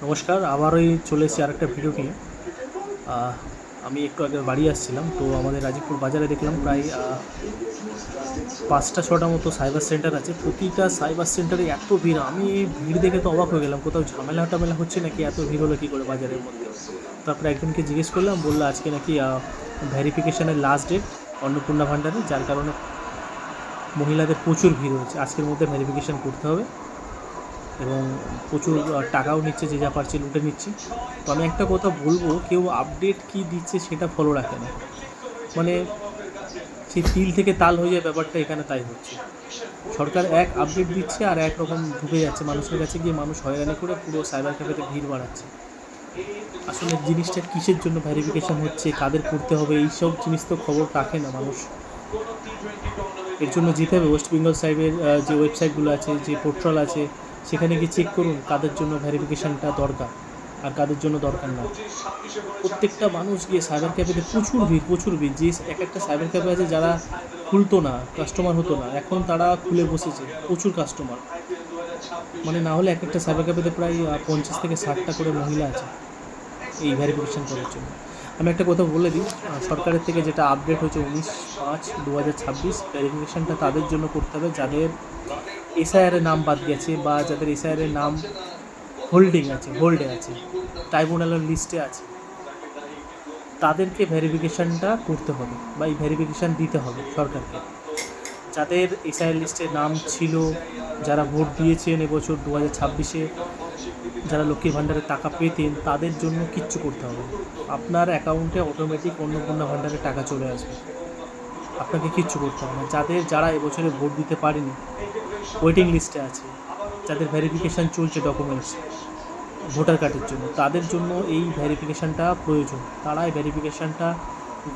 নমস্কার, আবারই চলে এসেছি আরেকটা ভিডিও নিয়ে। আহ, আমি একটু আগে বাড়ি আসছিলাম, তো আমাদের রাজীবপুর বাজারে দেখলাম প্রায় 5টা 6টা মতো সাইবার সেন্টার আছে। প্রতিটা সাইবার সেন্টারে এত ভিড়, আমি ভিড় দেখে তো অবাক হয়ে গেলাম, কোথাও ঝামেলা টামেলা হচ্ছে নাকি, এত ভিড় হলো কী করে বাজারের মধ্যে। তারপরে একজনকে জিজ্ঞেস করলাম, বললো আজকে নাকি ভেরিফিকেশানের লাস্ট ডেট অন্নপূর্ণা ভাণ্ডারে, যার কারণে মহিলাদের প্রচুর ভিড় হয়েছে, আজকের মধ্যে ভেরিফিকেশান করতে হবে এবং প্রচুর টাকাও নিচ্ছে, যে যা পারছে লুটে নিচ্ছে। তো আমি একটা কথা বলবো, কেউ আপডেট কী দিচ্ছে সেটা ফলো রাখে না, মানে সেই তিল থেকে তাল হয়ে যায় ব্যাপারটা, এখানে তাই হচ্ছে। সরকার এক আপডেট দিচ্ছে আর এক রকম ঢুকে যাচ্ছে মানুষের কাছে গিয়ে, মানুষ হয়রানি করে পুরো সাইবার ক্যাফেতে ভিড় বাড়াচ্ছে। আসলে জিনিসটা কিসের জন্য ভেরিফিকেশান হচ্ছে, কাদের করতে হবে, এইসব জিনিস তো খবর রাখে না মানুষ। এর জন্য যেতে হবে ওয়েস্ট বেঙ্গল সাইডের যে ওয়েবসাইটগুলো আছে, যে পোর্টাল আছে, সেখানে গিয়ে চেক করুন কাদের জন্য ভেরিফিকেশানটা দরকার আর কাদের জন্য দরকার না। প্রত্যেকটা মানুষ গিয়ে সাইবার ক্যাফেতে প্রচুর ভিড়, যে এক একটা সাইবার ক্যাফে আছে যারা খুলতো না, কাস্টমার হতো না, এখন তারা খুলে বসেছে, প্রচুর কাস্টমার। মানে না হলে এক একটা সাইবার ক্যাফেতে প্রায় 50 থেকে 60টা করে মহিলা আছে এই ভেরিফিকেশান করার জন্য। আমি একটা কথা বলে দিই, সরকারের থেকে যেটা আপডেট হয়েছে 19/5/2026, ভেরিফিকেশানটা তাদের জন্য করতে হবে যাদের এসআইআরের নাম বাদ গেছে, বা যাদের এসআইআরের নাম হোল্ডে আছে, ট্রাইব্যুনালের লিস্টে আছে, তাদেরকে ভেরিফিকেশানটা করতে হবে বা এই ভেরিফিকেশান দিতে হবে সরকারকে। যাদের এসআইআর লিস্টে নাম ছিল, যারা ভোট দিয়েছেন এবছর 2026-এ, যারা লক্ষ্মীর ভাণ্ডারের টাকা পেতেন, তাদের জন্য কিচ্ছু করতে হবে না। আপনার অ্যাকাউন্টে অটোমেটিক অন্নপূর্ণা ভাণ্ডারের টাকা চলে আসবে, আপনাকে কিচ্ছু করতে হবে না। যারা এবছরে ভোট দিতে পারেনি, ওয়েটিং লিস্টে আছে, যাদের ভেরিফিকেশান চলছে ডকুমেন্টস ভোটার কার্ডের জন্য, তাদের জন্য এই ভেরিফিকেশানটা প্রয়োজন। তারা এই ভেরিফিকেশানটা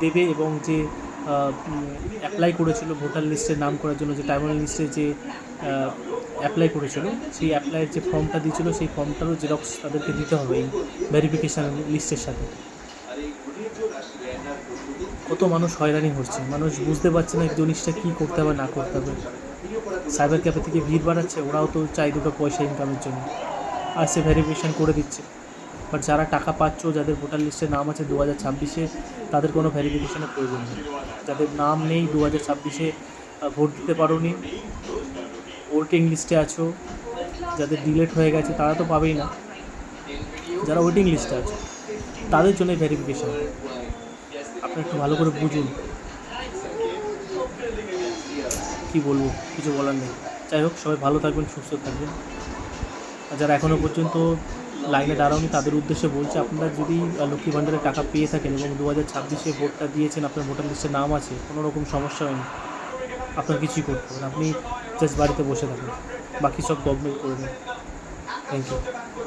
দেবে এবং যে অ্যাপ্লাই করেছিল ভোটার লিস্টে নাম করার জন্য, যে ট্রাইব্যুনাল লিস্টে যে অ্যাপ্লাই করেছিল, সেই অ্যাপ্লাইয়ের যে ফর্মটা দিয়েছিল, সেই ফর্মটারও জেরক্স তাদেরকে দিতে হবে এই ভেরিফিকেশান লিস্টের সাথে। কত মানুষ হয়রানি হচ্ছে, মানুষ বুঝতে পারছে না জিনিসটা কী করতে হবে না করতে হবে। সাইবার ক্যাফে থেকে ভিড় বাড়াচ্ছে, ওরাও তো চাই দুটো পয়সা ইনকামের জন্য, আর সে ভেরিফিকেশান করে দিচ্ছে। বাট যারা টাকা পাচ্ছ, যাদের ভোটার লিস্টে নাম আছে 2026-এ, তাদের কোনো ভেরিফিকেশানের প্রয়োজন নেই। যাদের নাম নেই 2026-এ, ভোট দিতে পারোনি, ওয়েটিং লিস্টে আছো, যাদের ডিলেট হয়ে গেছে তারা তো পাবেই না, যারা ওয়েটিং লিস্টে আছে তাদের জন্য ভেরিফিকেশান। আপনি একটু ভালো করে বুঝুন, কী বলবো, কিছু বলার নেই। যাই হোক, সবাই ভালো থাকবেন, সুস্থ থাকবেন। আর যারা এখনও পর্যন্ত লাইনে দাঁড়াওনি, তাদের উদ্দেশ্যে বলছি, আপনারা যদি লক্ষ্মী ভাণ্ডারের টাকা পেয়ে থাকেন এবং 2026-এ ভোটটা দিয়েছেন, আপনার ভোটার লিস্টে নাম আছে, কোনো রকম সমস্যা হয়নি, আপনার কিছুই করতে হবে না, আপনি জাস্ট বাড়িতে বসে থাকুন, বাকি সব গভর্নমেন্ট করে দেন। Thank you.